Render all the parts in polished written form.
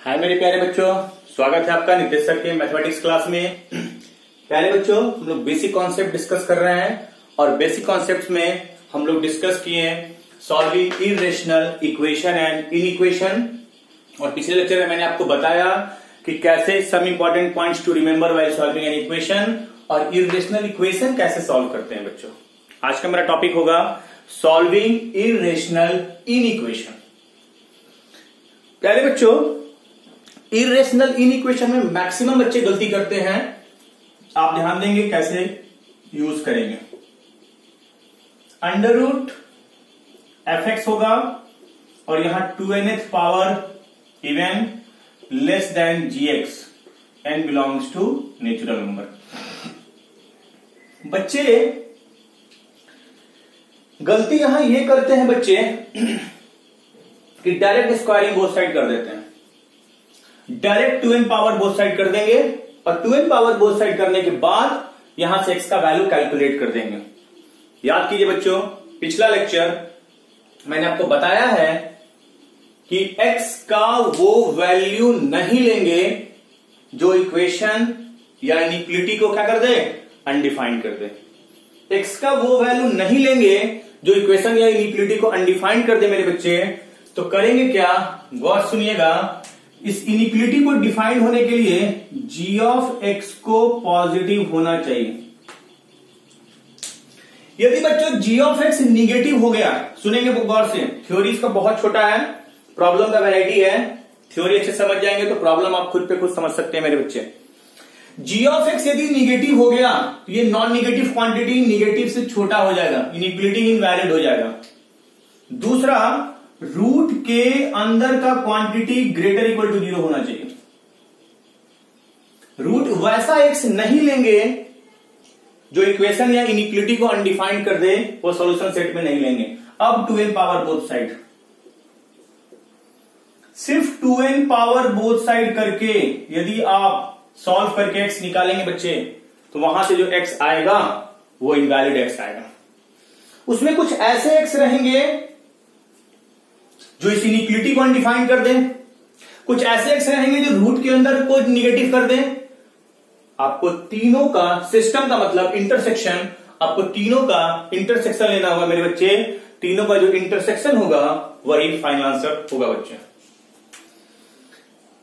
हाय मेरे प्यारे बच्चों, स्वागत है आपका नितेश सर के मैथमेटिक्स क्लास में। प्यारे बच्चों, हम लोग बेसिक कॉन्सेप्ट डिस्कस कर रहे हैं और बेसिक कॉन्सेप्ट्स में हम लोग डिस्कस किए solving irrational equation and inequation. और पिछले लेक्चर में मैंने आपको बताया कि कैसे some important points to remember while solving an equation और इरेशनल इक्वेशन कैसे सॉल्व करते हैं। बच्चों, आज का मेरा टॉपिक होगा सॉल्विंग इरेशनल इनइक्वेशन। प्यारे बच्चों, इरेशनल इनइक्वेशन में मैक्सिमम बच्चे गलती करते हैं। आप ध्यान देंगे कैसे यूज करेंगे। अंडर रूट एफ एक्स होगा और यहां 2nth power even less than ji x, n belongs to natural number. बच्चे गलती यहां ये करते हैं बच्चे कि डायरेक्ट स्क्वायरिंग बोथ साइड कर देते हैं। Direct 2n power both side कर देंगे और 2n पावर बोथ साइड करने के बाद यहां से x का वैल्यू कैलकुलेट कर देंगे। याद कीजिए बच्चों, पिछला लेक्चर मैंने आपको बताया है कि x का वो वैल्यू नहीं लेंगे जो इक्वेशन या इनइक्वालिटी को क्या कर दे, अनडिफाइंड कर दे। x का वो वैल्यू नहीं लेंगे जो इक्वेशन या इनइक्वालिटी को अनडिफाइंड कर दे मेरे बच्चे। तो करेंगे क्या, गौर सुनिएगा। इस इनइक्वालिटी को डिफाइन होने के लिए g ऑफ x को पॉजिटिव होना चाहिए। यदि बच्चों g ऑफ x निगेटिव हो गया, सुनेंगे गौर से, थ्योरी इसका बहुत छोटा है, प्रॉब्लम का वैरायटी है। थ्योरी अच्छे समझ जाएंगे तो प्रॉब्लम आप खुद पे खुद समझ सकते हैं मेरे बच्चे। g ऑफ x यदि निगेटिव हो गया तो ये नॉन निगेटिव क्वांटिटी निगेटिव से छोटा हो जाएगा, इनइक्वालिटी इनवैलिड हो जाएगा। दूसरा, रूट के अंदर का क्वांटिटी ग्रेटर इक्वल टू 0 होना चाहिए। रूट वैसा x नहीं लेंगे जो इक्वेशन या इनइक्वालिटी को अनडिफाइंड कर दे, वो सॉल्यूशन सेट में नहीं लेंगे। अब 2n पावर बोथ साइड, सिर्फ 2n पावर बोथ साइड करके यदि आप सॉल्व करके x निकालेंगे बच्चे, तो वहां से जो x आएगा वो इनवैलिड x आएगा। उसमें कुछ ऐसे x रहेंगे जो इस इनइक्वालिटी को अनडिफाइन कर दें, कुछ ऐसे x रहेंगे जो रूट के अंदर को निगेटिव कर दें। आपको तीनों का सिस्टम का मतलब इंटरसेक्शन, आपको तीनों का इंटरसेक्शन लेना होगा मेरे बच्चे। तीनों का जो इंटरसेक्शन होगा वही फाइनल आंसर होगा बच्चे।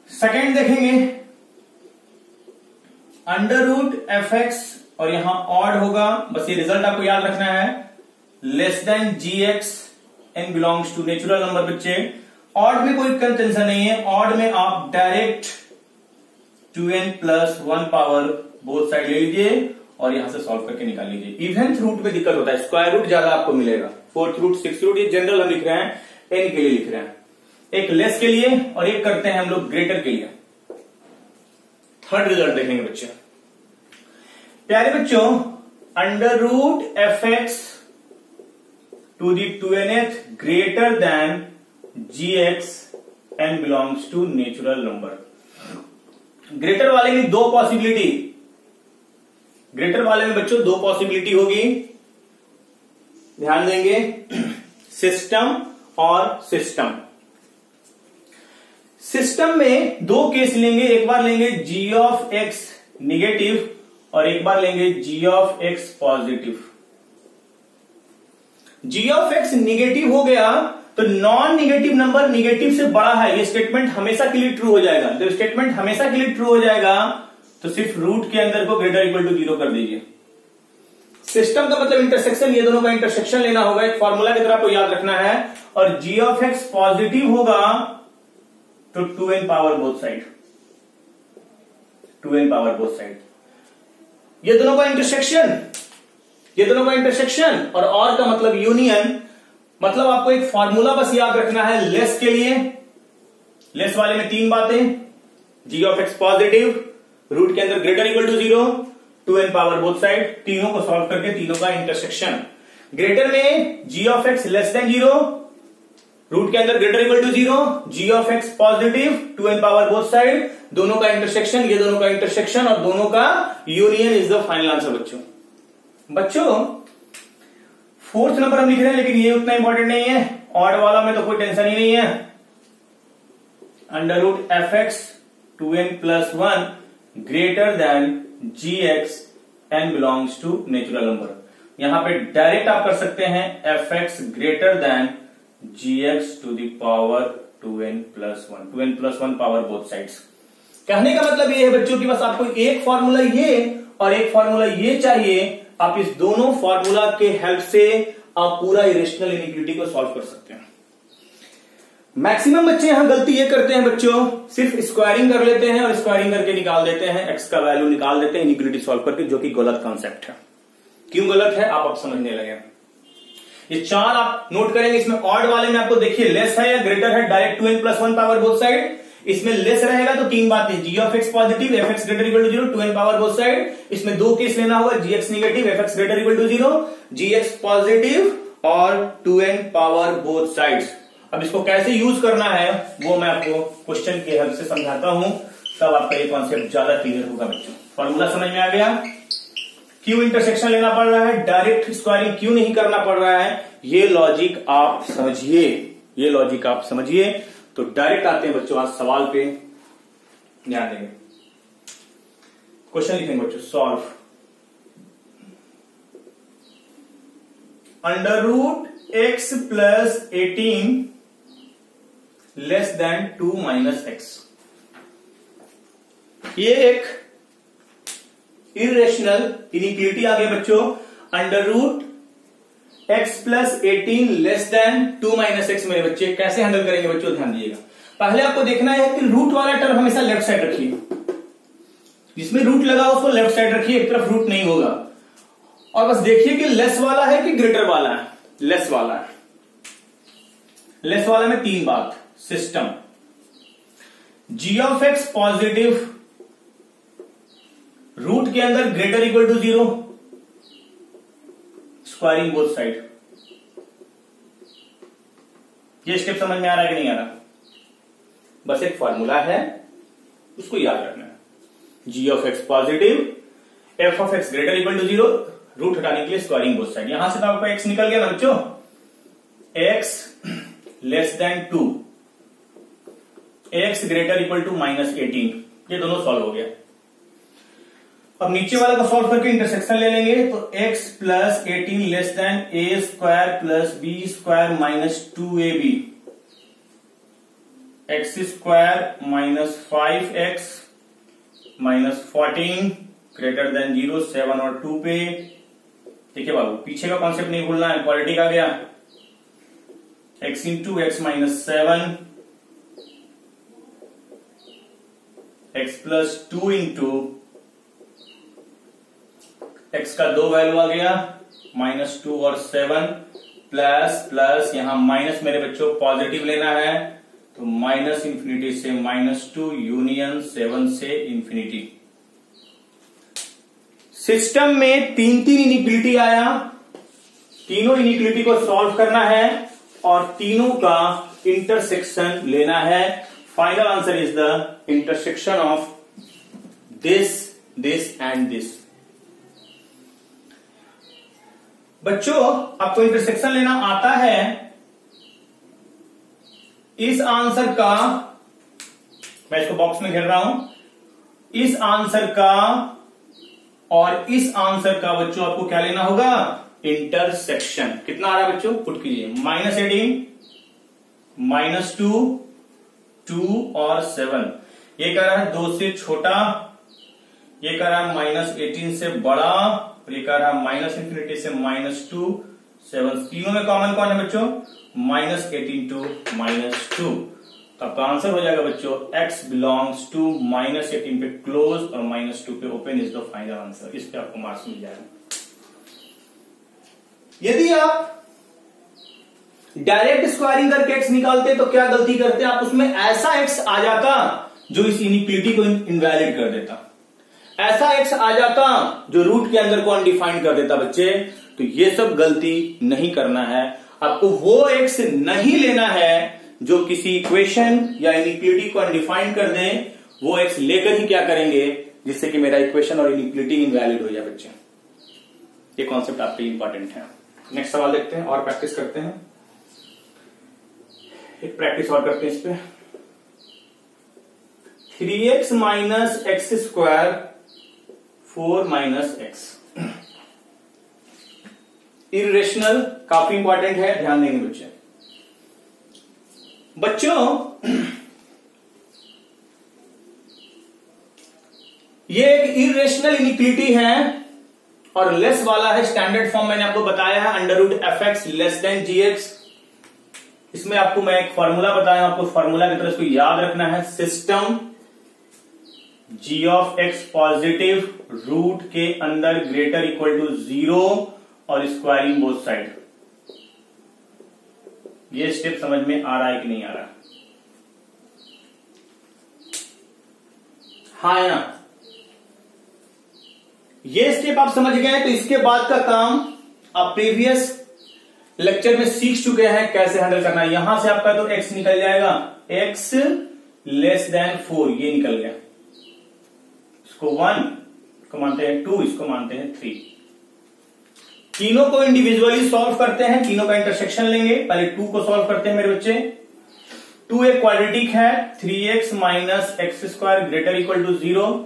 सेकेंड देखेंगे, अंडर रूट एफ एक्स और यहां ऑड होगा, बस ये रिजल्ट आपको याद रखना है, less than ji x, n belongs to natural number. बच्चे ऑड में कोई टेंशन नहीं है, ऑड में आप direct 2n plus 1 power both side ले लीजिए और यहां से सॉल्व करके निकाल लीजिए। इवेंथ रूट में दिक्कत होता है, स्क्वायर रूट ज्यादा आपको मिलेगा। 4th रूट 6th रूट ये जनरल हम लिख रहे हैं, n के लिए लिख रहे हैं, एक लेस के लिए और एक करते हैं हम लोग ग्रेटर के लिए। थर्ड रिजल्ट देखेंगे बच्चे। प्यारे बच्चों, under root F x to the 2nth greater than gx n belongs to natural number। Greater वाले में दो पॉसिबिलिटी, ग्रेटर वाले में बच्चों दो पॉसिबिलिटी होगी, ध्यान देंगे, सिस्टम और सिस्टम। सिस्टम में दो केस लेंगे, एक बार लेंगे g ऑफ x निगेटिव और एक बार लेंगे g of x positive. g of x negative हो गया तो नॉन निगेटिव नंबर निगेटिव से बड़ा है, ये स्टेटमेंट हमेशा के लिए ट्रू हो जाएगा। जब स्टेटमेंट हमेशा के लिए ट्रू हो जाएगा तो सिर्फ रूट के अंदर को ग्रेटर इक्वल टू 0 कर दीजिए। सिस्टम का मतलब इंटरसेक्शन, ये दोनों का इंटरसेक्शन लेना होगा, एक फॉर्मूला की तरह आपको याद रखना है। और g ऑफ x पॉजिटिव होगा तो 2n power both side, 2n power both side, ये दोनों का इंटरसेक्शन, ये दोनों का इंटरसेक्शन और का मतलब यूनियन। मतलब आपको एक फॉर्मूला बस याद रखना है लेस के लिए। लेस वाले में तीन बातें, g of x positive, root के अंदर greater equal to 0, 2n power both side, तीनों को सॉल्व करके तीनों का इंटरसेक्शन। ग्रेटर में g of x less than 0, root के अंदर greater equal to 0, g of x positive, 2n power both side, दोनों का इंटरसेक्शन, ये दोनों का इंटरसेक्शन और दोनों का union is the final answer. बच्चों 4th नंबर हम लिख रहे हैं, लेकिन ये उतना इंपॉर्टेंट नहीं है, ऑड वाला में तो कोई टेंशन ही नहीं है। Under root F x 2n plus 1 greater than ji x n belongs to natural number. यहां पे डायरेक्ट आप कर सकते हैं f x greater than ji x to the power 2n plus 1 power both sides. कहने का मतलब ये है बच्चों की बस आपको एक फॉर्मूला ये और एक फॉर्मूला ये चाहिए, आप इस दोनों फॉर्मूला के हेल्प से आप पूरा इरेशनल इनिक्विटी को सॉल्व कर सकते हैं। मैक्सिमम बच्चे यहां गलती ये करते हैं बच्चों, सिर्फ स्क्वायरिंग कर लेते हैं और स्क्वायरिंग करके निकाल देते हैं, एक्स का वैल्यू निकाल देते हैं इनिक्विटी सॉल्व करके, जो कि गलत कॉन्सेप्ट है। क्यों गलत है आप अब समझने लगे। ये चार आप नोट करेंगे, इसमें ऑड वाले में आपको देखिए लेस है या ग्रेटर है, direct 2n plus 1 power both side. इसमें लेस रहेगा तो तीन बातें, G of x positive, F x greater equal to 0, 2n power both side. इसमें दो केस लेना होगा, G X negative, F x greater equal to 0, G X positive और 2n पावर बोथ साइड्स। अब इसको कैसे यूज करना है वो मैं आपको क्वेश्चन के हेल्प से समझाता हूं, तब आपका ये कॉन्सेप्ट ज्यादा क्लियर होगा बच्चों। फॉर्मूला समझ में आ गया। क्यों इंटरसेक्शन लेना पड़ रहा है, डायरेक्ट स्क्वायरिंग क्यों नहीं करना पड़ रहा है, ये लॉजिक आप समझिए, ये लॉजिक आप समझिए। तो डायरेक्ट आते हैं बच्चों आज सवाल पे, ध्यान देंगे। क्वेश्चन लिखेंगे बच्चों, solve under root x plus 18 less than 2 minus x. ये एक इरेशनल इनिक्विटी आ गया बच्चों, under root x plus 18 less than 2 minus x. मेरे बच्चे कैसे हैंडल करेंगे बच्चों, ध्यान दीजिएगा। पहले आपको देखना है कि रूट वाला टर्म हमेशा लेफ्ट साइड रखिए, जिसमें रूट लगा उसको लेफ्ट साइड रखिए, एक तरफ रूट नहीं होगा। और बस देखिए कि लेस वाला है कि ग्रेटर वाला है, लेस वाला है। लेस वाला में तीन बात, system ji of x positive, root के अंदर greater equal to 0, squaring both side. ये स्टेप समझ में आ रहा है कि नहीं आ रहा, बस एक फॉर्मूला है उसको याद रखना है, G of x positive, F of X greater equal to 0, root हटाने के लिए स्क्वायरिंग बोथ साइड। यहां से तो आपका एक्स निकल गया ना बच्चों, x less than 2, x greater equal to minus 18, ये दोनों सॉल्व हो गया। अब नीचे वाला को सॉल्व करके इंटरसेक्शन ले लेंगे, तो x प्लस 18 लेस देन ए square plus B square minus 2ab, X square minus 5x minus 14 greater than 0, 7 और 2 पे। देखिए बाबू पीछे का कॉन्सेप्ट नहीं भूलना है, क्वालिटी का गया, x into x minus 7, x plus 2 into x का दो वैल्यू आ गया, -2 और 7 प्लस प्लस यहां माइनस मेरे बच्चों पॉजिटिव लेना है, तो माइनस इंफिनिटी से -2 यूनियन 7 से इंफिनिटी। सिस्टम में तीन इनिक्विटी आया, तीनों इनिक्विटी को सॉल्व करना है और तीनों का इंटरसेक्शन लेना है। Final answer is the intersection of this and this. बच्चों आपको इंटरसेक्शन लेना आता है, इस आंसर का, मैं इसको बॉक्स में घेर रहा हूं, इस आंसर का और इस आंसर का बच्चों आपको क्या लेना होगा, इंटरसेक्शन। कितना आ रहा है बच्चों, पुट कीजिए, -18 -2 2 और 7। ये कह रहा है 2 से छोटा, ये कह रहा है -18 से बड़ा, ये कह रहा है -इंफिनिटी से -2 7। तीनों में कॉमन कौन है बच्चों, -18 टू -2। तो आपका आंसर हो जाएगा बच्चों x बिलोंग्स टू -18 पे क्लोज और -2 पे open is the final answer. इस पे आपको मार्क्स मिल जाएगा। यदि आप डायरेक्ट स्क्वायरिंग करके x निकालते तो क्या गलती करते, आप उसमें ऐसा x आ जाता जो इस इनिक्विटी को इनवैलिड कर देता, ऐसा x आ जाता जो रूट के अंदर को अनडिफाइंड कर देता बच्चे। तो ये सब गलती नहीं करना है, आपको वो x नहीं लेना है जो किसी इक्वेशन या इनिक्विटी को अनडिफाइंड कर दे, वो x लेकर ही क्या करेंगे जिससे कि मेरा इक्वेशन और इनिक्विटी इनवैलिड हो जाए बच्चे। ये कॉन्सेप्ट आपके लिए इंपॉर्टेंट है। नेक्स्ट सवाल देखते हैं और प्रैक्टिस करते हैं, एक प्रैक्टिस और करते हैं इस पे। 3x minus x square 4 minus x. Irrational काफी इंपॉर्टेंट है, ध्यान देंगे बच्चे। बच्चों ये एक इरेशनल इनिक्विलिटी है और लेस वाला है। स्टैंडर्ड फॉर्म मैंने आपको बताया है under root F X less than जी एक्स। इसमें आपको मैं एक फॉर्मूला बताया, आपको फॉर्मूला की तरह इसको याद रखना है। System ji of x positive root के अंदर ग्रेटर इक्वल टू 0 और स्क्वायरिंग बोथ साइड। ये स्टेप समझ में आ रहा है कि नहीं आ रहा? हाँ है ना? ये स्टेप आप समझ गए, तो इसके बाद का काम आप प्रीवियस लेक्चर में सीख चुके हैं कैसे हैंडल करना है। यहां से आपका तो x निकल जाएगा, x लेस देन 4 ये निकल गया। इसको 1 को मानते हैं 2, इसको मानते हैं 3। तीनों को इंडिविजुअली सॉल्व करते हैं, तीनों का इंटरसेक्शन लेंगे। पहले 2 को सॉल्व करते हैं मेरे बच्चे। 2 एक क्वाड्रेटिक है, 3x minus x square greater equal to 0,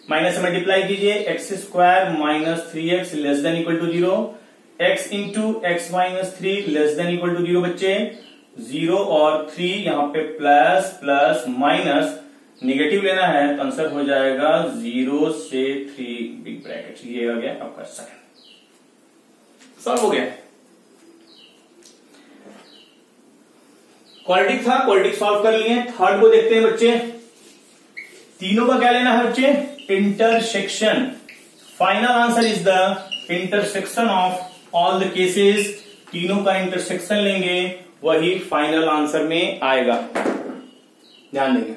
minus से मल्टीप्लाई कीजिए, x square minus 3x less than equal to 0, x into x minus 3 less than equal to 0 बच्चे। 0 और 3 यहां पे प्लस प्लस माइनस निगेटिव लेना है, तो आंसर हो जाएगा 0 से 3 बिग ब्रैकेट। ये हो गया आपका सेकंड, सॉल्व हो गया। क्वाड्रेटिक था, क्वाड्रेटिक सॉल्व कर लिए। थर्ड को देखते हैं बच्चे। तीनों का क्या लेना है बच्चे? Intersection. Final answer is the intersection of all the cases. तीनों का इंटरसेक्शन लेंगे, वही फाइनल आंसर में आएगा। ध्यान देंगे।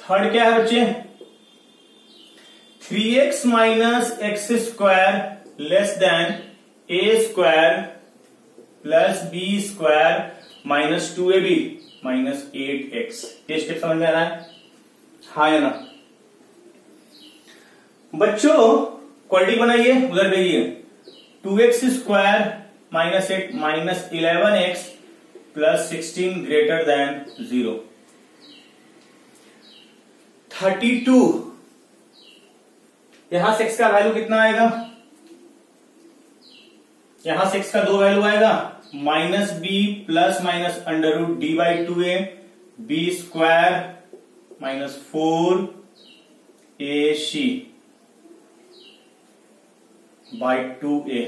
थर्ड क्या है बच्चे? 3x minus x square less than a square plus B square minus 2ab minus 8x। ये स्टेप समझ में आ रहा है? हाँ या ना? बच्चों क्वाड्रेटिक बनाइए, उधर भेजिए। 2x square minus 8 minus 11x plus 16 greater than 0। 32 यहां से x का वैल्यू कितना आएगा? यहां से x का 2 वैल्यू आएगा, minus b plus minus under root d by 2a b square minus 4ac by 2a।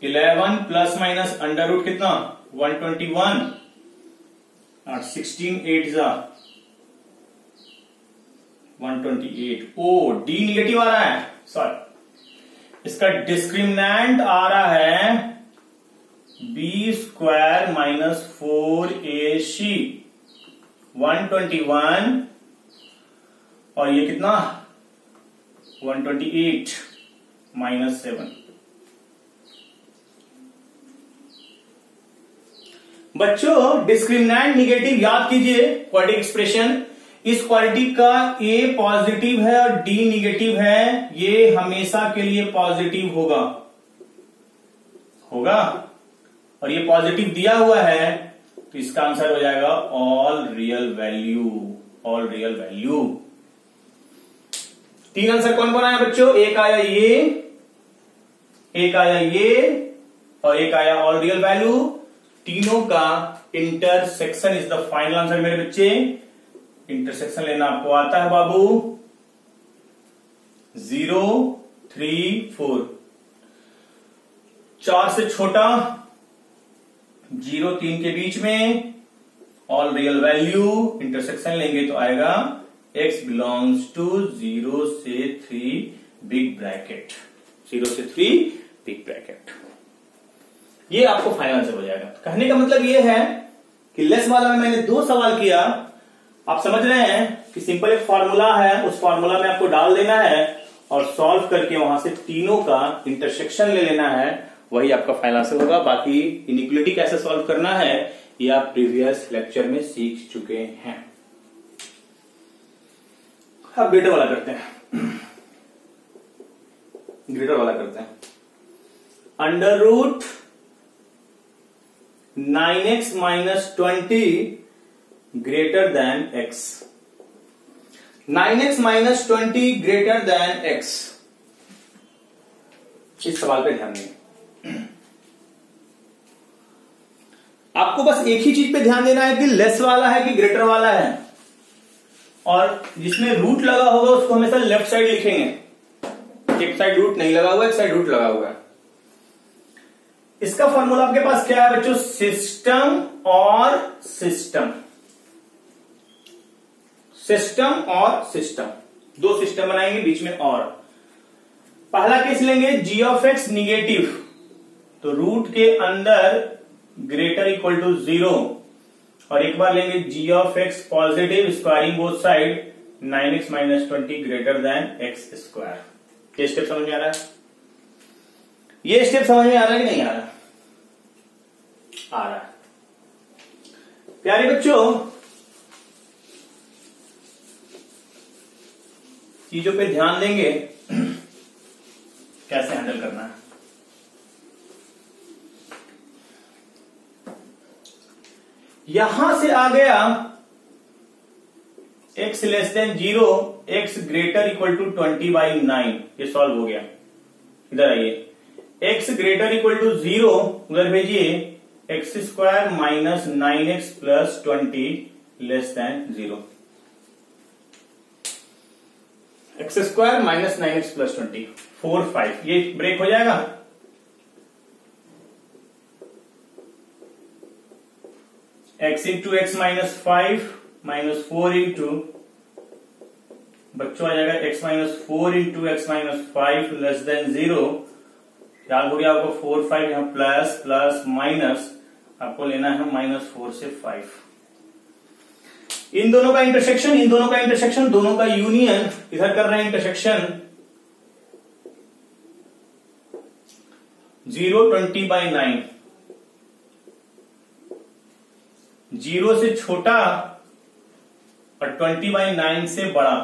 11 plus minus under root कितना? 121 और 16 8 जा 128। ओ डी निगेटिव आ रहा है, सॉरी इसका डिस्क्रिमिनेंट आ रहा है बी स्क्वायर माइनस 4ac 121 और ये कितना 128 माइनस 7। बच्चों डिस्क्रिमिनेंट निगेटिव याद कीजिए क्वाड्रेटिक एक्सप्रेशन। इस क्वालिटी का a पॉजिटिव है और d निगेटिव है, ये हमेशा के लिए पॉजिटिव होगा और ये पॉजिटिव दिया हुआ है, तो इसका आंसर हो जाएगा ऑल रियल वैल्यू। 3 आंसर कौन कौन आया बच्चों? एक आया ये, एक आया ये और एक आया ऑल रियल वैल्यू। तीनों का intersection is the final answer मेरे बच्चे। इंटरसेक्शन लेना आपको आता है बाबू। 0 3 4 4 से छोटा 0 3 के बीच में ऑल रियल वैल्यू। इंटरसेक्शन लेंगे तो आएगा x बिलोंग्स टू 0 से 3 बिग ब्रैकेट। 0 से 3 बिग ब्रैकेट, ये आपको फाइनल आंसर हो जाएगा। कहने का मतलब ये है कि लेस वाला में मैंने 2 सवाल किया, आप समझ रहे हैं कि सिंपल एक फॉर्मूला है, उस फॉर्मूला में आपको डाल देना है और सॉल्व करके वहां से तीनों का इंटरसेक्शन ले लेना है, वही आपका फाइनल आंसर होगा। बाकी इनइक्वालिटी कैसे सॉल्व करना है ये आप प्रीवियस लेक्चर में सीख चुके हैं। अब ग्रेटर वाला करते हैं, ग्रेटर वाला करते हैं। Under root 9x minus 20 greater than x, 9x minus 20 greater than x। इस सवाल पे ध्यान दें, आपको बस एक ही चीज पे ध्यान देना है कि लेस वाला है कि ग्रेटर वाला है, और जिसमें रूट लगा होगा उसको हमेशा लेफ्ट साइड लिखेंगे। एक साइड रूट नहीं लगा हुआ, एक साइड रूट लगा हुआ है। इसका फॉर्मूला आपके पास क्या है बच्चों? सिस्टम और सिस्टम, सिस्टम और सिस्टम, दो सिस्टम बनाएंगे, बीच में और। पहला केस लेंगे g ऑफ एक्स निगेटिव, तो रूट के अंदर ग्रेटर इक्वल टू 0, और एक बार लेंगे g of x positive, squaring both side, 9x minus 20 greater than x square. ये स्टेप समझ में आ रहा है? ये स्टेप समझ में आ रहा है कि नहीं आ रहा? आ रहा है। प्यारे बच्चों, चीजों पे ध्यान देंगे कैसे हैंडल करना है। यहां से आ गया x less than 0, x greater equal to 20/9, ये सॉल्व हो गया। इधर आइए, x ग्रेटर इक्वल टू 0 उधर भेजिए, x square minus 9x plus 20 less than 0, x square minus 9x plus 20, 4 5, ये ब्रेक हो जाएगा। x into x minus 5 minus 4 into, बच्चों आ जाएगा x minus 4 into x minus 5 less than 0। याद हो गया आपको 4 5, यहां प्लस प्लस माइनस, आपको लेना है माइनस 4 से 5। इन दोनों का इंटरसेक्शन, इन दोनों का इंटरसेक्शन, दोनों का यूनियन, इधर कर रहे हैं इंटरसेक्शन, 0 20/9, 0 से छोटा और 20/9 से बड़ा,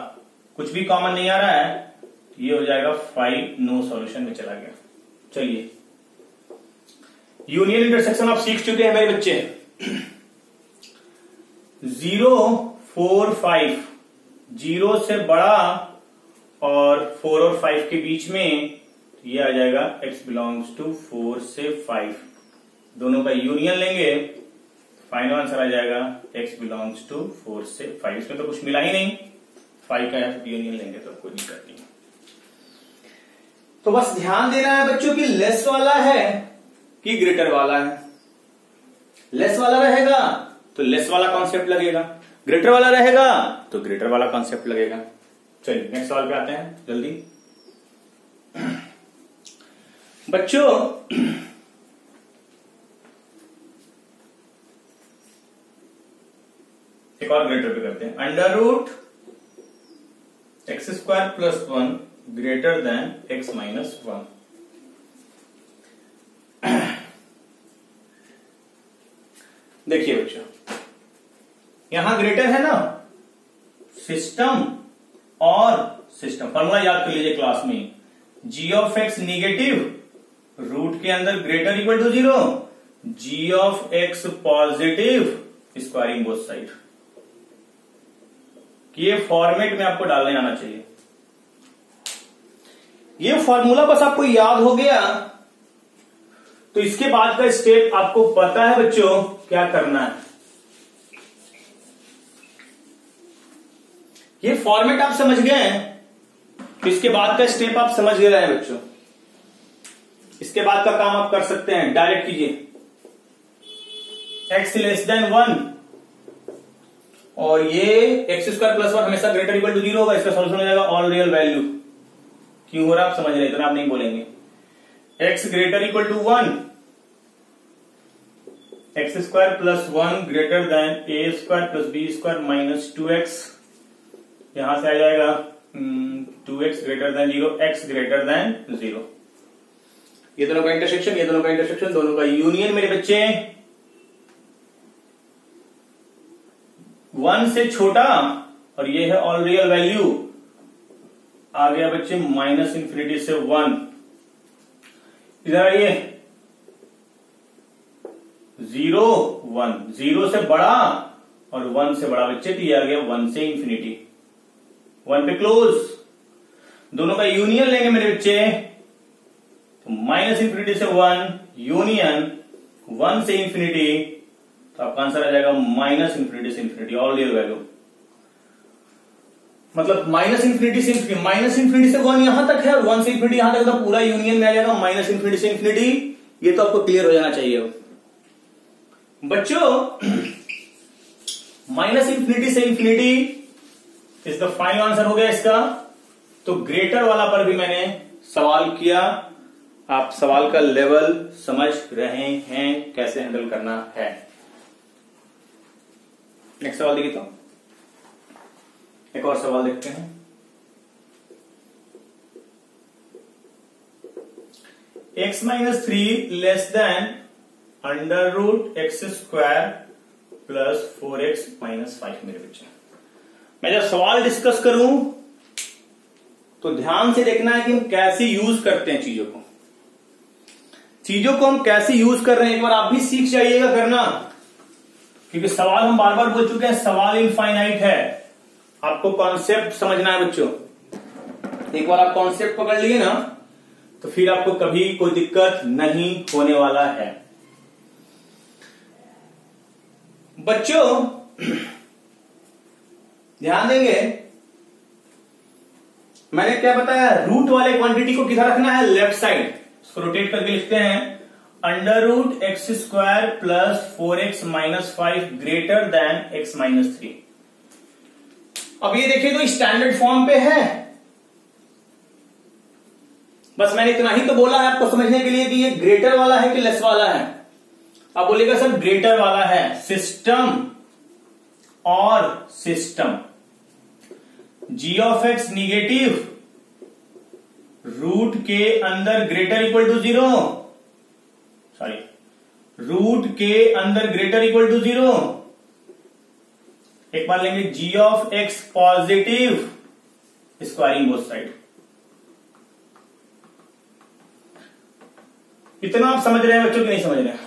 कुछ भी कॉमन नहीं आ रहा है, ये हो जाएगा 5, नो सॉल्यूशन में चला गया। चलिए, यूनियन इंटरसेक्शन आप सीख चुके हैं मेरे बच्चे। 0 4 5, 0 से बड़ा और 4 और 5 के बीच में, ये आ जाएगा x बिलोंग्स टू 4 से 5, दोनों का यूनियन लेंगे, फाइनल आंसर आ जाएगा x बिलोंग्स टू 4 से 5। इसमें तो कुछ मिला ही नहीं, 5 का यूनियन लेंगे तो कोई दिक्कत नहीं। तो बस ध्यान देना है बच्चों कि लेस वाला है कि ग्रेटर वाला है। लेस वाला रहेगा तो लेस वाला कॉन्सेप्ट लगेगा, ग्रेटर वाला रहेगा तो ग्रेटर वाला कॉन्सेप्ट लगेगा। चलिए नेक्स्ट सवाल पे आते हैं जल्दी। बच्चों एक और ग्रेटर पे करते हैं, under root x square plus 1 greater than x minus 1। देखिए बच्चों, यहां ग्रेटर है ना, सिस्टम और सिस्टम, फॉर्मूला याद कर लीजिए क्लास में, g of x negative, root के अंदर greater equal to 0, g of x positive, squaring both side. ये फॉर्मेट में आपको डालने आना चाहिए। ये फॉर्मूला बस आपको याद हो गया तो इसके बाद का स्टेप आपको पता है बच्चों क्या करना है। ये फॉर्मेट आप समझ गए हैं तो इसके बाद का स्टेप आप समझ गए हैं बच्चों। इसके बाद का काम आप कर सकते हैं, डायरेक्ट कीजिए, x लेस देन 1 और ये एक्स स्क्वायर प्लस 1 हमेशा ग्रेटर इक्वल टू 0 होगा, इसका सॉल्यूशन हो जाएगा ऑल रियल वैल्यू। क्यों हो रहा है आप समझ रहे हैं, इतना आप नहीं बोलेंगे। x greater equal to 1, x square plus 1 greater than A square plus B square minus 2x, यहां से आ जाएगा 2x greater than 0, x greater than 0। ये दोनों का इंटरसेक्शन, ये दोनों का इंटरसेक्शन, दोनों का यूनियन मेरे बच्चे 1 से छोटा और ये है ऑल रियल वैल्यू, आ गया बच्चे माइनस इंफिनिटी से 1। इधर आइए 0 1, 0 से बड़ा और 1 से बड़ा बच्चे तो ये आ गया 1 से इंफिनिटी, 1 पे क्लोज। दोनों का यूनियन लेंगे मेरे बच्चे, तो माइनस इंफिनिटी से 1 यूनियन 1 से इंफिनिटी, तो आपका आंसर आ जाएगा माइनस इंफिनिटी से इंफिनिटी, ऑल रियल वैल्यू। मतलब माइनस इंफिनिटी से इंफिनिटी, माइनस इंफिनिटी से 1 यहां तक है और 1 से इंफिनिटी यहां तक, तो पूरा यूनियन में आ जाएगा माइनस इंफिनिटी से इंफिनिटी। ये तो आपको क्लियर हो जाना चाहिए बच्चों। माइनस इंफिनिटी से infinity is the final answer हो गया इसका। तो ग्रेटर वाला पर भी मैंने सवाल किया, आप सवाल का लेवल समझ रहे हैं, कैसे हैंडल करना है। नेक्स्ट सवाल देखिए, तो एक और सवाल देखते हैं। x minus 3 less than under root x square plus 4x minus 5 मेरे बच्चे। मैं जब सवाल डिस्कस करूं तो ध्यान से देखना है कि हम कैसे यूज करते हैं चीजों को, हम कैसे यूज कर रहे हैं। एक बार आप भी सीख जाइएगा करना, क्योंकि सवाल हम बार बार बोल चुके हैं, सवाल इनफाइनाइट है। आपको कॉन्सेप्ट समझना है बच्चों। एक बार आप कॉन्सेप्ट पकड़ लिए ना, तो फिर आपको कभी कोई दिक्कत नहीं होने वाला है बच्चों। ध्यान देंगे, मैंने क्या बताया, रूट वाले क्वांटिटी को किधर रखना है, लेफ्ट साइड। इसको रोटेट करके लिखते हैं, under root x square plus 4x minus 5 greater than x minus 3। अब ये देखिए तो स्टैंडर्ड फॉर्म पे है। बस मैंने इतना ही तो बोला है आपको समझने के लिए कि ये ग्रेटर वाला है कि लेस वाला है। आप बोलेगा सर ग्रेटर वाला है। सिस्टम और system, g of x negative, root के अंदर ग्रेटर इक्वल टू 0, सॉरी रूट के अंदर ग्रेटर इक्वल टू 0। एक बार लेंगे g of x positive, squaring both side. इतना आप समझ रहे हैं बच्चों कि नहीं समझ रहे हैं?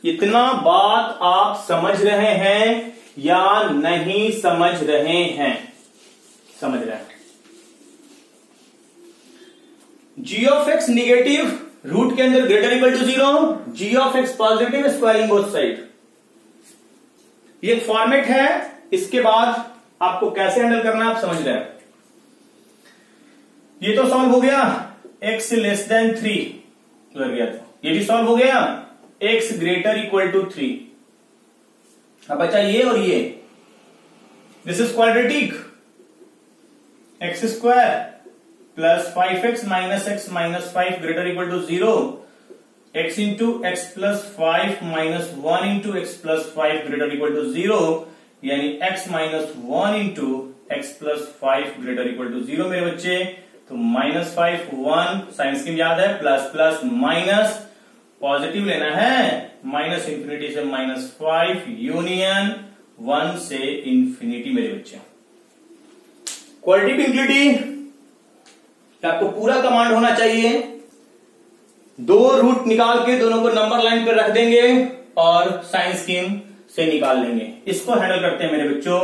इतना बात आप समझ रहे हैं या नहीं समझ रहे हैं? समझ रहे हैं। g of x negative, root के अंदर greater equal to 0, g of x positive, squaring both side. ये फॉर्मेट है। इसके बाद आपको कैसे हैंडल करना है आप समझ रहे हैं। ये तो सॉल्व हो गया, x लेस देन 3 लग गया था, ये भी सॉल्व हो गया, x ग्रेटर इक्वल टू 3। अब बचा ये और ये, this is quadratic. X square plus 5x minus x minus 5 greater equal to 0, x into x plus 5 minus 1 into x plus 5 greater equal to 0, यानी x minus 1 into x plus 5 greater equal to 0 मेरे बच्चे। तो minus 5 1 sign scheme याद है, plus plus minus, positive लेना है, minus infinity से minus 5 union 1 से इंफिनिटी मेरे बच्चे। क्वाड्रेटिक इंक्लूडिंग आपको पूरा कमांड होना चाहिए। दो रूट निकाल के दोनों को नंबर लाइन पर रख देंगे और साइन स्कीम से निकाल लेंगे। इसको हैंडल करते हैं मेरे बच्चों।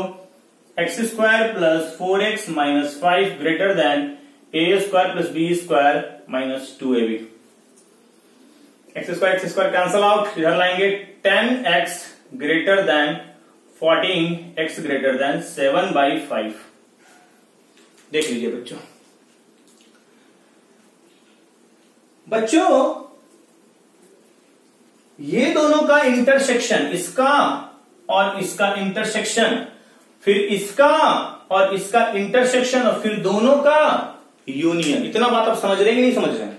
X square plus 4x minus 5 greater than ए square plus B square minus 2ab। X square cancel out, इधर लाएंगे 10x greater than 14x greater than 7/5। देख लीजिए बच्चों। ये दोनों का इंटरसेक्शन, इसका और इसका इंटरसेक्शन, फिर इसका और इसका इंटरसेक्शन, और फिर दोनों का यूनियन। इतना बात आप समझ रहे हैं कि नहीं समझ रहे हैं?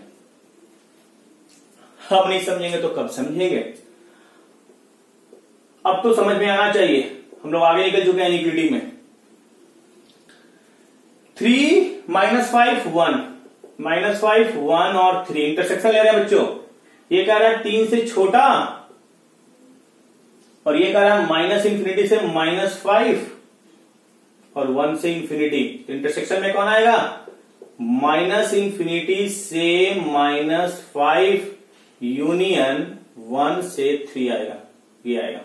अब नहीं समझेंगे तो कब समझेंगे? अब तो समझ में आना चाहिए। हम लोग आगे निकल चुके हैं इक्विटी में। 3 माइनस 5 1, माइनस 5 1 और 3 इंटरसेक्शन ले रहे हैं बच्चों। ये कह रहा है 3 से छोटा और ये कह रहा है माइनस इंफिनिटी से माइनस 5 और 1 से इंफिनिटी। इंटरसेक्शन में कौन आएगा? माइनस इंफिनिटी से माइनस 5 यूनियन 1 से 3 आएगा, ये आएगा।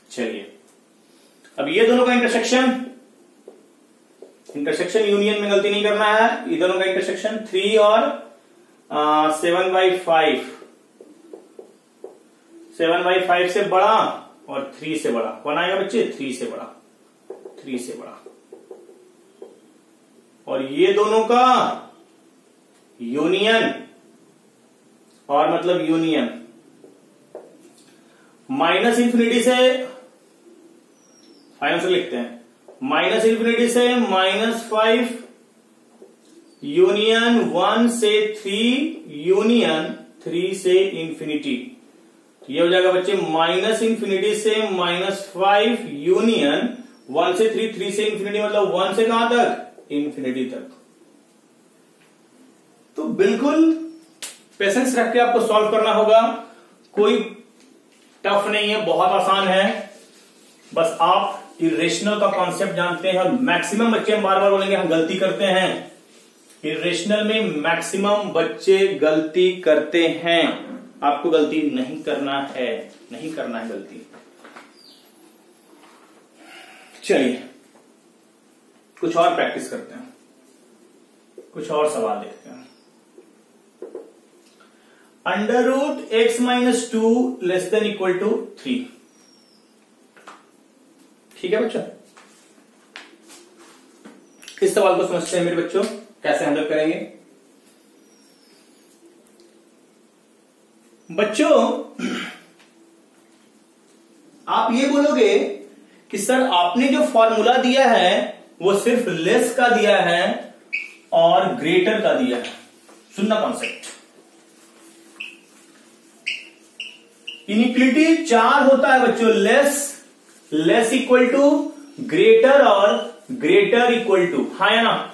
चलिए अब ये दोनों का इंटरसेक्शन यूनियन में गलती नहीं करना है, ये दोनों का इंटरसेक्शन 3 और 7/5, 7/5 से बड़ा और 3 से बड़ा, कौन आएगा बच्चे? 3 से बड़ा, 3 से बड़ा। और ये दोनों का यूनियन, और मतलब यूनियन माइनस इंफिनिटी से, फाइनल से लिखते हैं, माइनस इंफिनिटी से -5 यूनियन 1 से 3 यूनियन 3 से इंफिनिटी। ये हो जाएगा बच्चे माइनस इंफिनिटी से -5 यूनियन 1 से 3, 3 से इंफिनिटी, मतलब 1 से कहां तक? इंफिनिटी तक। तो बिल्कुल पेशेंस रख के आपको सॉल्व करना होगा, कोई टफ नहीं है, बहुत आसान है। बस आप इरेशनल का कॉन्सेप्ट जानते हैं, और मैक्सिमम बच्चे, हम बार बार बोलेंगे, हम गलती करते हैं। इरेशनल में मैक्सिमम बच्चे गलती करते हैं, आपको गलती नहीं करना है, नहीं करना है गलती। चलिए कुछ और प्रैक्टिस करते हैं, कुछ और सवाल देखते हैं। √x-2 < 3। ठीक है बच्चों, इस सवाल को समझते हैं मेरे बच्चों, कैसे हैंडल करेंगे। बच्चों आप ये बोलोगे कि सर आपने जो फॉर्मूला दिया है वो सिर्फ लेस का दिया है और ग्रेटर का दिया है। सुनना कॉन्सेप्ट, इनिक्वलिटी 4 होता है बच्चों, लेस इक्वल टू ग्रेटर और ग्रेटर इक्वल टू, हाँ या ना?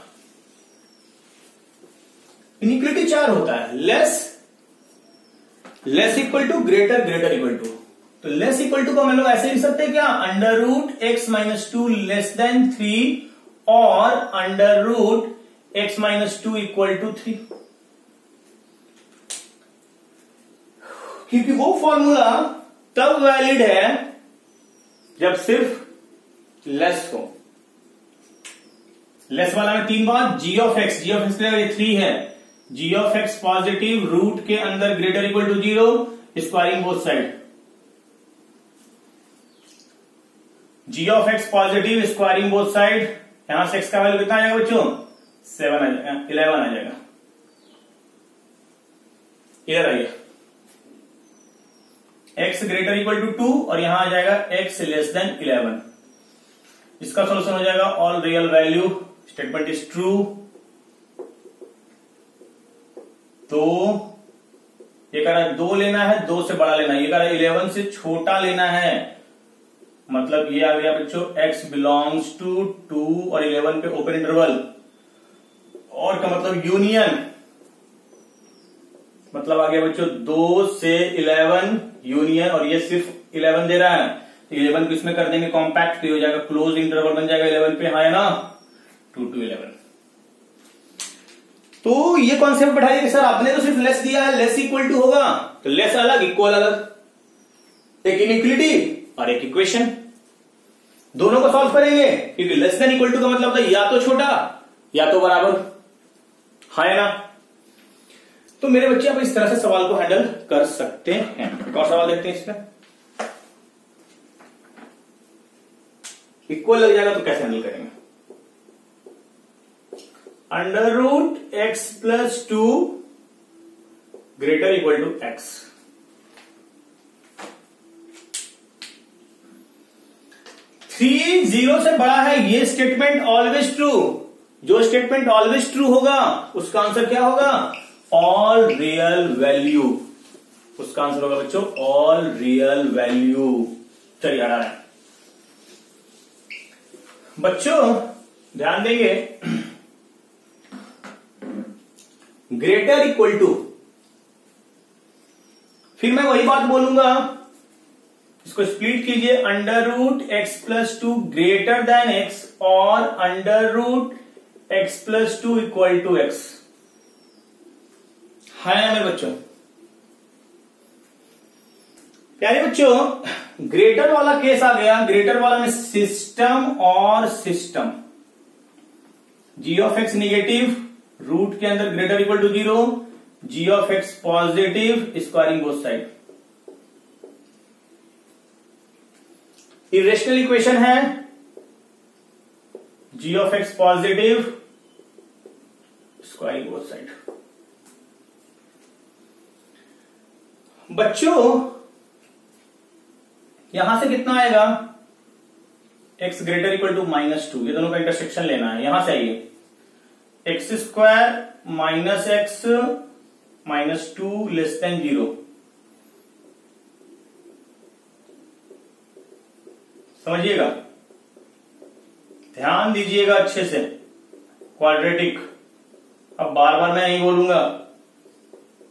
इनिक्वलिटी 4 होता है, less equal to greater, greater equal to. तो लेस इक्वल टू को हम लोग ऐसे लिख सकते हैं क्या? √x-2 < 3 और √x-2 = 3, क्योंकि वो फॉर्मूला तब वैलिड है जब सिर्फ लेस हो। लेस वाला में 3 बार g ऑफ x ये 3 है, g of x positive, root के अंदर greater equal to 0, squaring both side. g of x positive, squaring both side, यहां से x का वैल्यू कितना आएगा बच्चों? 11 आ जाएगा। इधर आइए, x ग्रेटर इक्वल टू 2 और यहां आ जाएगा x लेस देन 11। इसका सोल्यूशन हो जाएगा all real value statement is true. तो ये कह रहा है 2 लेना है, 2 से बड़ा लेना है, ये कह रहा है 11 से छोटा लेना है, मतलब ये आ गया बच्चों x बिलोंग्स टू 2 और 11 पे ओपन इंटरवल, और का मतलब यूनियन, मतलब आ गया बच्चों 2 से 11 यूनियन, और ये सिर्फ 11 दे रहा है, तो 11 को इसमें कर देंगे कॉम्पैक्ट, तो हो जाएगा क्लोज इंटरवल बन जाएगा 11 पे, हाँ ना, 2 to 11। तो ये कॉन्सेप्ट बैठाइए कि सर आपने तो सिर्फ लेस दिया है, लेस इक्वल टू होगा, तो लेस अलग इक्वल अलग, एक इनइक्वलिटी और एक इक्वेशन, दोनों को सॉल्व करेंगे, क्योंकि लेस देन इक्वल टू का मतलब था या तो छोटा या तो बराबर, है ना। तो मेरे बच्चे आप इस तरह से सवाल को हैंडल कर सकते हैं। एक और सवाल देखते हैं इसमें, इक्वल लग जाएगा तो कैसे हैंडल करेंगे? √x+2 greater equal to x। Three 0 से बड़ा है, ये स्टेटमेंट ऑलवेज ट्रू, जो स्टेटमेंट ऑलवेज ट्रू होगा उसका आंसर क्या होगा? ऑल रियल वैल्यू, उसका आंसर होगा बच्चों ऑल रियल वैल्यू। चलिए आ रहा है बच्चों, ध्यान देंगे, ग्रेटर इक्वल टू, फिर मैं वही बात बोलूंगा, इसको स्प्लिट कीजिए, √x+2 ग्रेटर देन x और √x+2 इक्वल टू x, है मेरे बच्चों। प्यारे बच्चों ग्रेटर वाला केस आ गया, ग्रेटर वाला में सिस्टम और system, ji of x negative, root के अंदर greater equal to 0, G of x positive, squaring both side. Irrational equation है G of x positive, squaring both side. बच्चों यहां से कितना आएगा, x ग्रेटर इक्वल टू -2, ये दोनों का इंटरसेक्शन लेना है। यहां से आइए, x square minus x -2 less than 0, समझिएगा, ध्यान दीजिएगा अच्छे से, क्वाड्रेटिक। अब बार बार मैं नहीं बोलूंगा,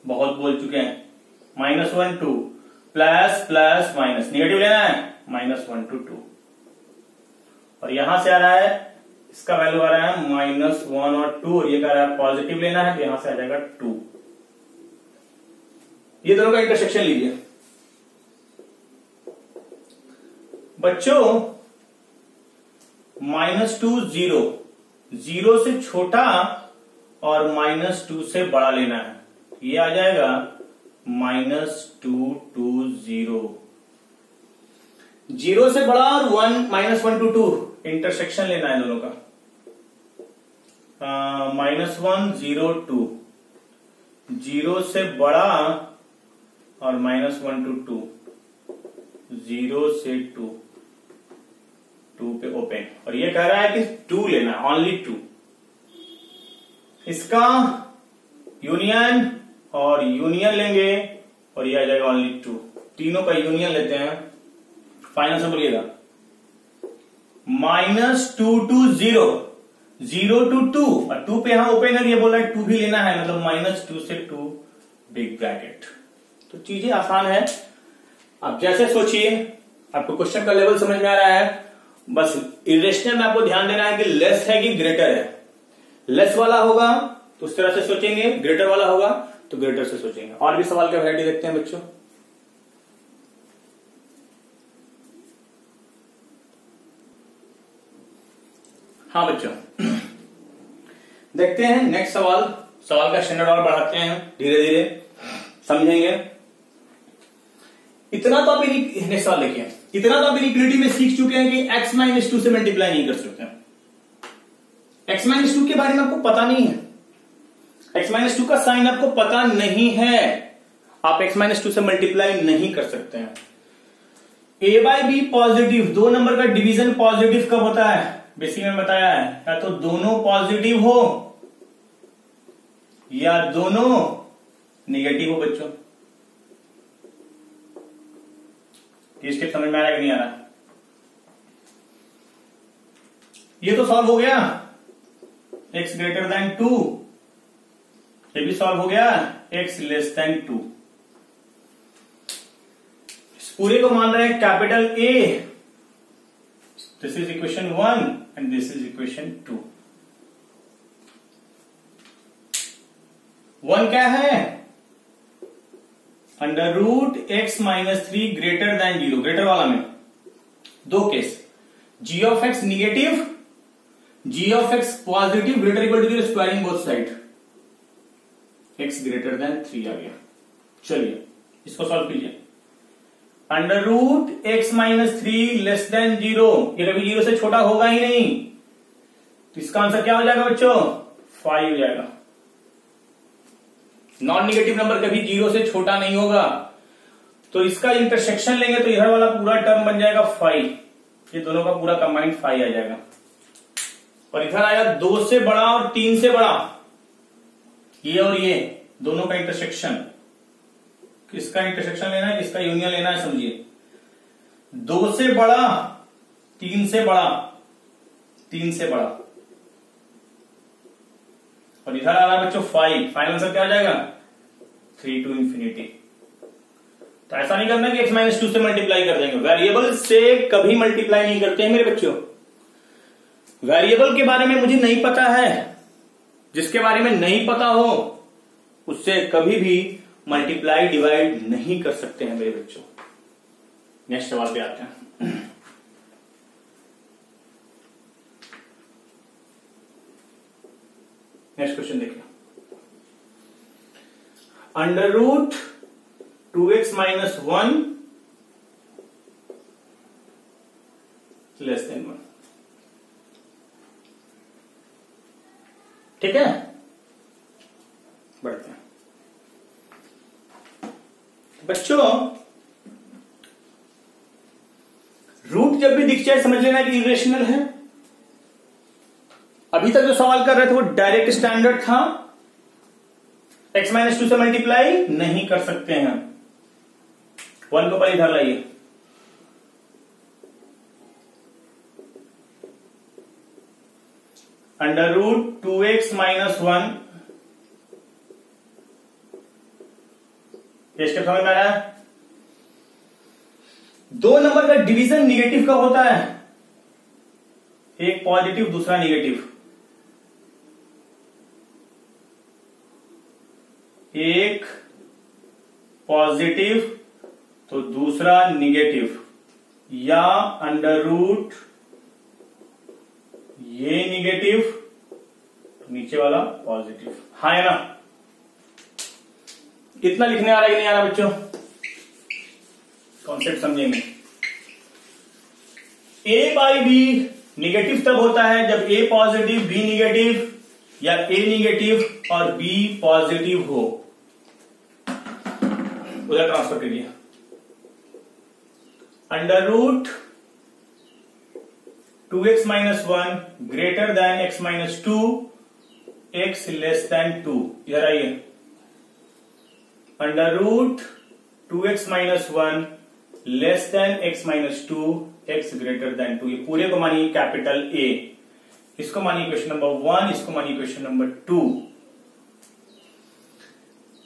बहुत बोल चुके हैं। -1 2 प्लस प्लस माइनस, निगेटिव लेना है, -1 to 2, और यहां से आ रहा है, इसका वैल्यू आ रहा है -1 और 2, और ये कह रहा है पॉजिटिव लेना है, तो यहां से आ जाएगा 2। ये दोनों का इंटरसेक्शन लीजिए बच्चों। -2 0, 0 से छोटा और -2 से बड़ा लेना है, ये आ जाएगा -2 to 0। 0 से बड़ा और -1 to 2 इंटरसेक्शन लेना है दोनों का। -1 0 2, 0 से बड़ा और -1 to 2, 0 से 2 पे ओपन, और ये कह रहा है कि 2 लेना, ओनली 2। इसका यूनियन और यूनियन लेंगे, और ये आ जाएगा ओनली 2। तीनों का यूनियन लेते हैं, फाइनल से बोलिएगा -2 to 0, 0 to 2, और 2 पे यहां ओपन है, ये बोल रहा है 2 भी लेना है, मतलब -2 से 2 बिग ब्रैकेट। तो चीजें आसान है, आप जैसे सोचिए, आपको क्वेश्चन का लेवल समझ में आ रहा है। बस इरेशनल में आपको ध्यान देना है कि लेस है कि ग्रेटर है। लेस वाला होगा तो उस तरह से सोचेंगे, ग्रेटर वाला होगा तो ग्रेटर से सोचेंगे। और भी सवाल का वैरायटी देखते हैं बच्चों। हाँ बच्चों, देखते हैं नेक्स्ट सवाल। सवाल का स्टैंडर्ड और बढ़ाते हैं, धीरे धीरे समझेंगे। इतना तो आप नेक्स्ट सवाल देखिए, इतना तो आप इक्वलिटी में सीख चुके हैं कि x - 2 से मल्टीप्लाई नहीं कर सकते। x - 2 के बारे में आपको पता नहीं है, x - 2 का साइन आपको पता नहीं है, आप x - 2 से मल्टीप्लाई नहीं कर सकते हैं। a/b पॉजिटिव, दो नंबर का डिवीजन पॉजिटिव कब होता है, बेसिक में बताया है, या तो दोनों पॉजिटिव हो या दोनों नेगेटिव हो। बच्चों ये स्टेप समझ में आ रहा है कि नहीं आ रहा? ये तो सॉल्व हो गया, x ग्रेटर देन 2, ये भी सॉल्व हो गया, x लेस देन 2। इस पूरे को मान रहे हैं capital A, this is equation 1 and this is equation 2। 1 क्या है, √x - 3 ग्रेटर देन 0, ग्रेटर वाला में दो case, g of x negative, g of x positive, greater equal to 0, squaring both side, x greater than 3 आ गया। चलिए इसको solve कीजिए। √x - 3 लेस देन 0, ये कभी 0 से छोटा होगा ही नहीं, तो इसका आंसर क्या हो जाएगा बच्चों, 5 हो जाएगा। नॉन निगेटिव नंबर कभी 0 से छोटा नहीं होगा, तो इसका इंटरसेक्शन लेंगे तो इधर वाला पूरा टर्म बन जाएगा 5, ये दोनों का पूरा कंबाइंड 5 आ जाएगा। और इधर आया 2 से बड़ा और 3 से बड़ा, ये और ये दोनों का इंटरसेक्शन, किसका इंटरसेक्शन लेना है, किसका यूनियन लेना है, समझिए। 2 से बड़ा, 3 से बड़ा, 3 से बड़ा, और इधर आ रहा है बच्चों 5, फाइनल आंसर क्या आ जाएगा, 3 to infinity। तो ऐसा नहीं करना कि x - 2 से मल्टीप्लाई कर देंगे, वेरिएबल से कभी मल्टीप्लाई नहीं करते हैं मेरे बच्चों। वेरिएबल के बारे में मुझे नहीं पता है, जिसके बारे में नहीं पता हो उससे कभी भी मल्टीप्लाई डिवाइड नहीं कर सकते हैं मेरे बच्चों। नेक्स्ट सवाल पे आते हैं। नेक्स्ट क्वेश्चन देखिए, under root 2x minus 1 less than 1। ठीक है, बढ़ते हैं बच्चों। रूट जब भी दिख जाए समझ लेना कि इरेशनल है। अभी तक जो सवाल कर रहे थे वो डायरेक्ट स्टैंडर्ड था, x माइनस 2 से मल्टीप्लाई नहीं कर सकते हैं। 1 को पहले इधर लाइए, अंडर रूट 2x माइनस 1, ये स्टेप समझ में आ रहा है। दो नंबर का डिवीजन निगेटिव का होता है, एक पॉजिटिव दूसरा निगेटिव। एक पॉजिटिव तो दूसरा निगेटिव, या अंडर रूट ये निगेटिव नीचे वाला पॉजिटिव। हाँ है ना, इतना लिखने आ रहा है कि नहीं आ रहा बच्चों? कॉन्सेप्ट समझेंगे। ए बाई बी निगेटिव तब होता है जब ए पॉजिटिव बी निगेटिव, या ए निगेटिव और बी पॉजिटिव हो। उधर ट्रांसफर करिए, under root 2x minus 1 greater than x minus 2, x less than 2। इधर आइए, under root 2x minus 1 less than x minus 2, x greater than 2। ये पूरे को मानिए कैपिटल A, इसको मानिए क्वेश्चन नंबर 1, इसको मानिए क्वेश्चन नंबर 2।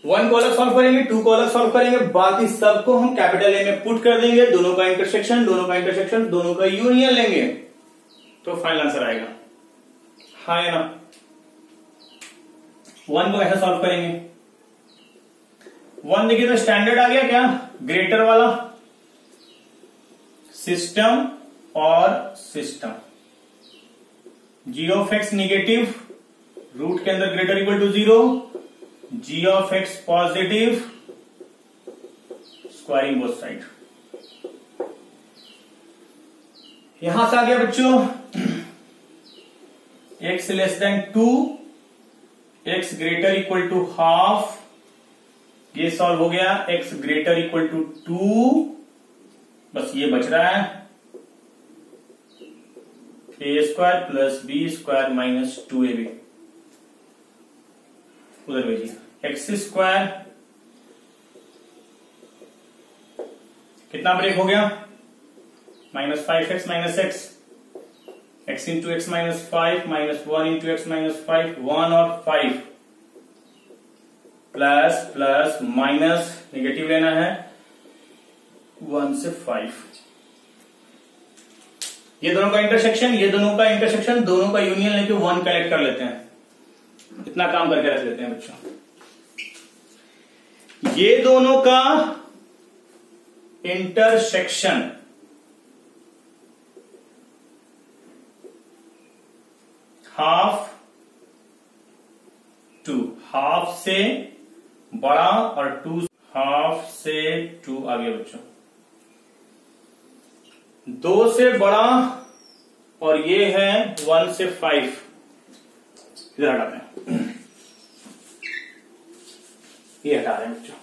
1 को अलग सॉल्व करेंगे, 2 को अलग सॉल्व करेंगे, बाकी सबको हम कैपिटल A में पुट कर देंगे। दोनों का इंटरसेक्शन, दोनों का इंटरसेक्शन, दोनों का यूनियन लेंगे तो फाइनल आंसर आएगा। हाँ है ना। 1 को कैसे सॉल्व करेंगे? 1 देखिए तो स्टैंडर्ड आ गया क्या, ग्रेटर वाला, सिस्टम और system. g of x negative, root के अंदर greater equal to 0, g of x positive, squaring both side. यहां से आ गया बच्चों x less than 2, x greater equal to half, ये सॉल्व हो गया, x ग्रेटर इक्वल टू 2, बस ये बच रहा है a square plus B square minus 2ab। उधर भेजिए, एक्स स्क्वायर कितना ब्रेक हो गया, minus 5x minus x, x into x minus 5 minus 1 into x minus 5, 1 और 5 प्लस प्लस माइनस, निगेटिव लेना है 1 से 5। ये दोनों का इंटरसेक्शन, ये दोनों का इंटरसेक्शन, दोनों का यूनियन लेके 1 कलेक्ट कर लेते हैं। इतना काम करके रख लेते हैं बच्चों। ये दोनों का इंटरसेक्शन हाफ टू, हाफ से बड़ा और 2 हाफ से 2 आगे बच्चों। 2 से बड़ा और ये है 1 से 5, इधर हटाते हैं, ये हटा रहे हैं बच्चों।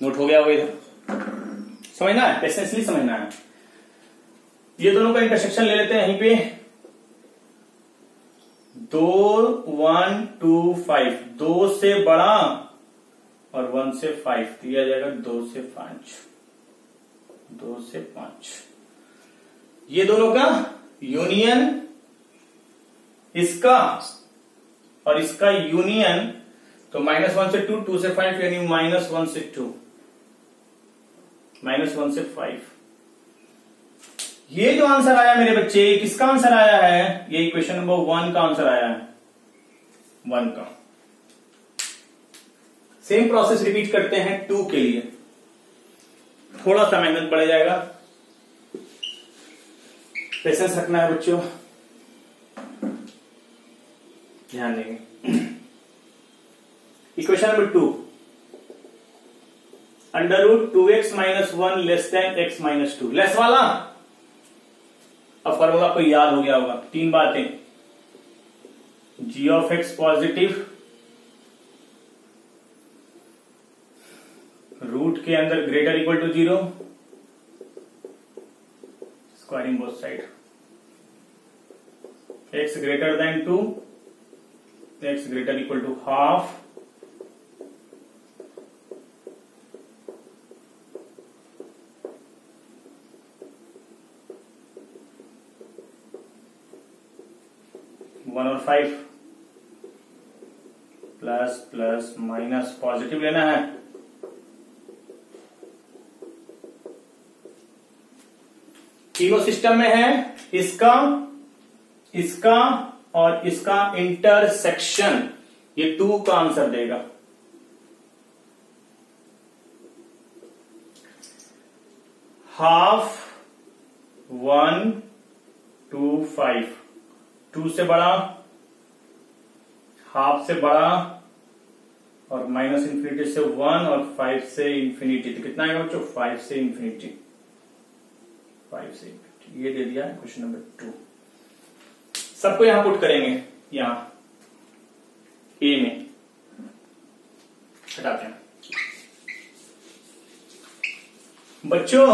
नोट हो गया होगा, इधर समझना है, पेशेंसली समझना है। ये दोनों का इंटरसेक्शन ले लेते हैं यहीं पे, 2 1 2 5, 2 से बड़ा और 1 से 5 दिया जाएगा 2 से 5, 2 से 5। ये दोनों का यूनियन, इसका और इसका यूनियन, तो -1 से 2, 2 से 5 यानी -1 से 2, -1 से 5। ये जो आंसर आया मेरे बच्चे, किसका आंसर आया है? ये इक्वेशन नंबर 1 का आंसर आया है, 1 का। सेम प्रोसेस रिपीट करते हैं 2 के लिए। थोड़ा सा मेहनत पड़ जाएगा, पेशेंस रखना है बच्चों, ध्यान देंगे। Equation number 2, √2x - 1 less than x - 2। Less वाला अब फॉर्मूला आपको याद हो गया होगा, 3 बातें, g of x positive, root के अंदर greater equal to 0, squaring both side, x greater than 2, x greater equal to half, one और 5 प्लस प्लस माइनस पॉजिटिव लेना है, तीनों सिस्टम में है, इसका इसका और इसका इंटरसेक्शन, ये 2 का आंसर देगा। हाफ 1 2 5, 2 से बड़ा, हाफ से बड़ा, और माइनस इंफिनिटी से 1 और 5 से इंफिनिटी, तो कितना आएगा बच्चों? 5 से इंफिनिटी, 5 से इंफिनिटी, ये दे दिया क्वेश्चन नंबर 2। सबको यहां पुट करेंगे, यहां ए में हटाते हैं बच्चों,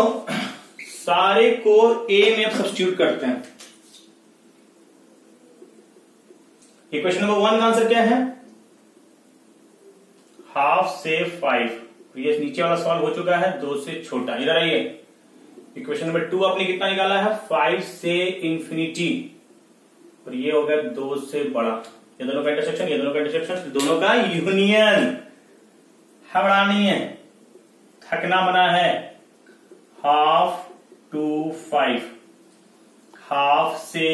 सारे को ए में अब सब्स्टिट्यूट करते हैं। इक्वेशन नंबर 1 का आंसर क्या है? हाफ से 5, ये नीचे वाला सॉल्व हो चुका है, 2 से छोटा। इधर आइए, इक्वेशन नंबर 2 आपने कितना निकाला है? 5 से इंफिनिटी, और ये हो गया 2 से बड़ा। ये दोनों का इंटरसेक्शन, ये दोनों का इंटरसेक्शन, दोनों का यूनियन है, बड़ा नहीं है, थकना बना है। हाफ टू 5, हाफ से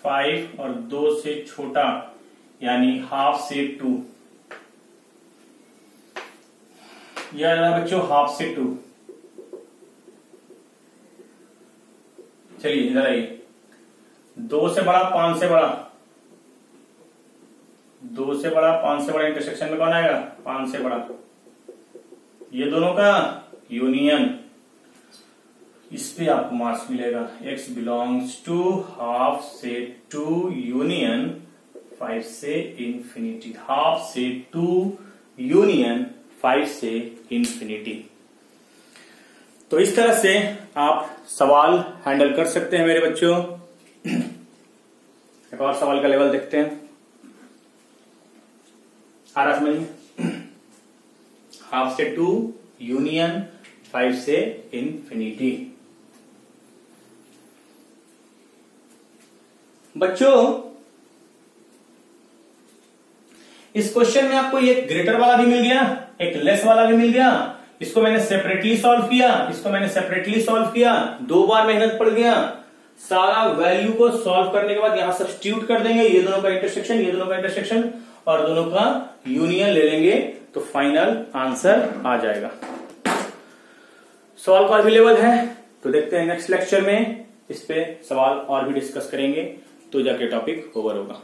5 और 2 से छोटा, यानी हाफ से 2, यह रहा बच्चों हाफ से 2। चलिए इधर आइए, 2 से बड़ा 5 से बड़ा, 2 से बड़ा 5 से बड़ा, इंटरसेक्शन में कौन आएगा? 5 से बड़ा, ये दोनों का यूनियन, इस पे आपको मार्क्स मिलेगा। x बिलोंग्स टू हाफ से 2 यूनियन 5 से इंफिनिटी, हाफ से 2 यूनियन 5 से इंफिनिटी। तो इस तरह से आप सवाल हैंडल कर सकते हैं मेरे बच्चों। एक और सवाल का लेवल देखते हैं, आ रहा समझ में? हाफ से 2 यूनियन 5 से इंफिनिटी। बच्चों इस क्वेश्चन में आपको एक ग्रेटर वाला भी मिल गया, एक लेस वाला भी मिल गया। इसको मैंने सेपरेटली सॉल्व किया, इसको मैंने सेपरेटली सॉल्व किया, 2 बार मेहनत पड़ गया। सारा वैल्यू को सॉल्व करने के बाद यहां सब्स्टिट्यूट कर देंगे, ये दोनों का इंटरसेक्शन, ये दोनों का इंटरसेक्शन, और दोनों का यूनियन ले लेंगे, तो फाइनल आंसर आ जाएगा। सवाल का अवेलेबल है, तो देखते हैं नेक्स्ट लेक्चर में इस पे सवाल और भी डिस्कस करेंगे, तो जाके टॉपिक ओवर होगा।